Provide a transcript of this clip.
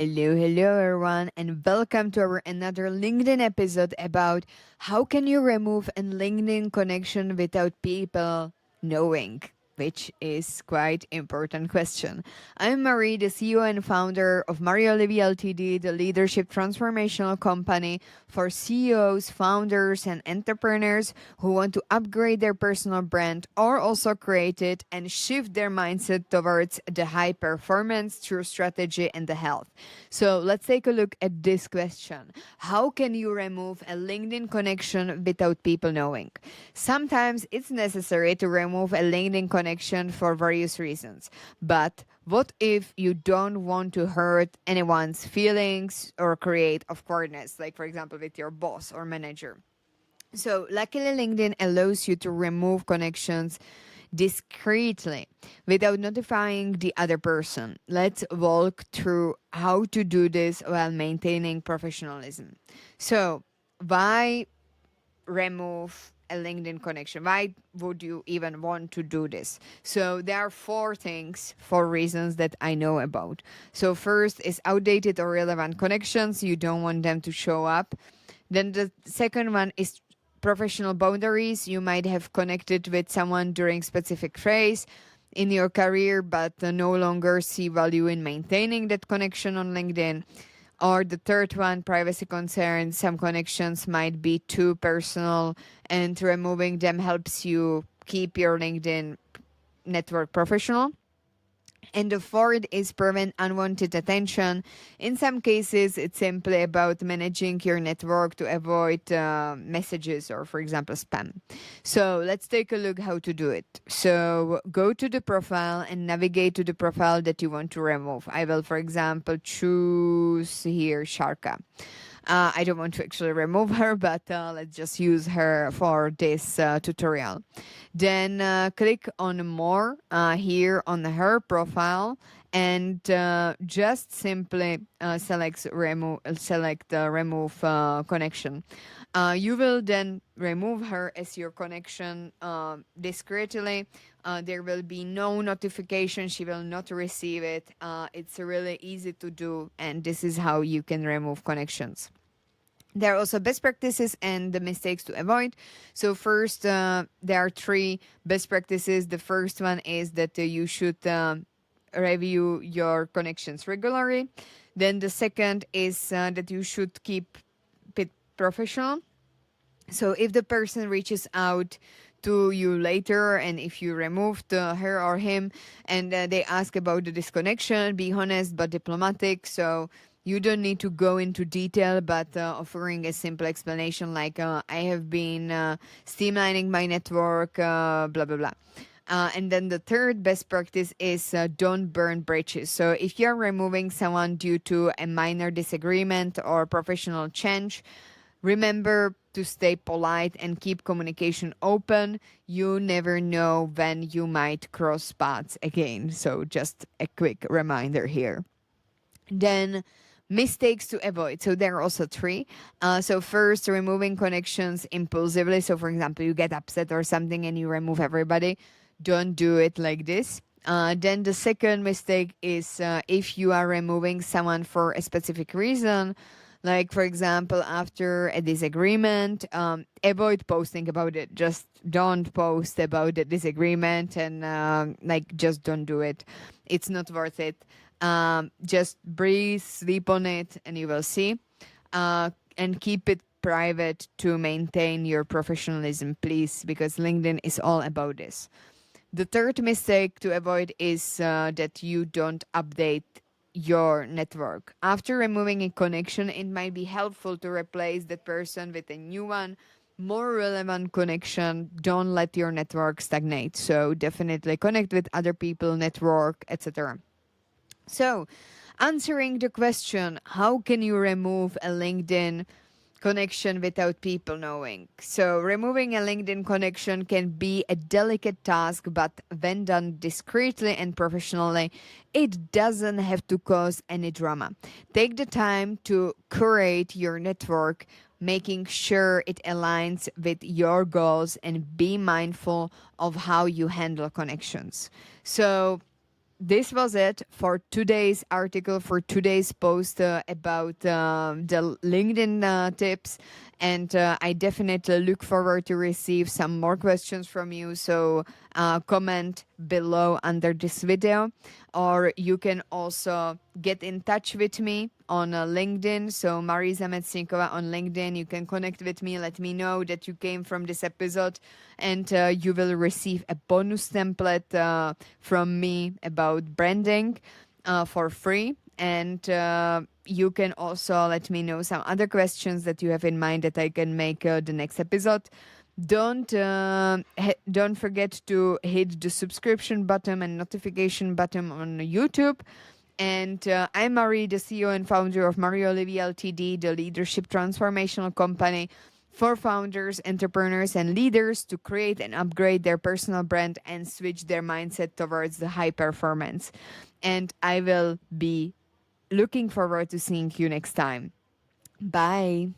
Hello everyone, and welcome to our another LinkedIn episode about how can you remove a LinkedIn connection without people knowing, which is quite important question. I'm Marie, the CEO and founder of Mario Olivi Ltd, the leadership transformational company for CEOs, founders, and entrepreneurs who want to upgrade their personal brand or also create it and shift their mindset towards the high performance through strategy and the health. So let's take a look at this question. How can you remove a LinkedIn connection without people knowing? Sometimes it's necessary to remove a LinkedIn connection for various reasons. But what if you don't want to hurt anyone's feelings or create awkwardness, like for example with your boss or manager? So, luckily, LinkedIn allows you to remove connections discreetly without notifying the other person. Let's walk through how to do this while maintaining professionalism. So, why remove a LinkedIn connection? Why would you even want to do this? So there are four reasons that I know about. So first is outdated or relevant connections. You don't want them to show up. Then the second one is professional boundaries. You might have connected with someone during specific phase in your career, but no longer see value in maintaining that connection on LinkedIn. Or the third one, privacy concerns. Some connections might be too personal, and removing them helps you keep your LinkedIn network professional. And the fourth is prevent unwanted attention. In some cases, it's simply about managing your network to avoid messages or, for example, spam. So let's take a look how to do it. So go to the profile and navigate to the profile that you want to remove. I will, for example, choose here Sharka. I don't want to actually remove her, but let's just use her for this tutorial. Then click on more here on her profile and just simply select the remove connection. You will then remove her as your connection discreetly. There will be no notification. She will not receive it. It's really easy to do, and this is how you can remove connections. There are also best practices and the mistakes to avoid. So first, there are three best practices. The first one is that you should review your connections regularly. Then the second is that you should keep it professional. So if the person reaches out to you later and if you removed her or him and they ask about the disconnection, be honest but diplomatic. So you don't need to go into detail, but offering a simple explanation like I have been streamlining my network, blah blah blah. And then the third best practice is don't burn bridges. So if you're removing someone due to a minor disagreement or professional change, remember to stay polite and keep communication open. You never know when you might cross paths again. So just a quick reminder here. Then mistakes to avoid. So there are also three. So first, removing connections impulsively. So for example, you get upset or something and you remove everybody. Don't do it like this. Then the second mistake is if you are removing someone for a specific reason, like for example after a disagreement, avoid posting about it. Just don't post about the disagreement and like just don't do it. It's not worth it. Just breathe, sleep on it, and you will see. And keep it private to maintain your professionalism, please, because LinkedIn is all about this. The third mistake to avoid is that you don't update your network. After removing a connection, it might be helpful to replace that person with a new one, more relevant connection. Don't let your network stagnate. So definitely connect with other people, network, etc. So, answering the question, how can you remove a LinkedIn connection without people knowing? So, removing a LinkedIn connection can be a delicate task, but when done discreetly and professionally, it doesn't have to cause any drama. Take the time to curate your network, making sure it aligns with your goals, and be mindful of how you handle connections. So, this was it for today's article, for today's post about the LinkedIn tips. And I definitely look forward to receive some more questions from you. So comment below under this video, or you can also get in touch with me on LinkedIn. So Marisa Metsnikova on LinkedIn. You can connect with me. Let me know that you came from this episode, and you will receive a bonus template from me about branding for free. And you can also let me know some other questions that you have in mind that I can make the next episode. Don't forget to hit the subscription button and notification button on YouTube. And I'm Marie, the CEO and founder of Mario Olivi Ltd, the leadership transformational company for founders, entrepreneurs, and leaders to create and upgrade their personal brand and switch their mindset towards the high performance. And I will be looking forward to seeing you next time. Bye.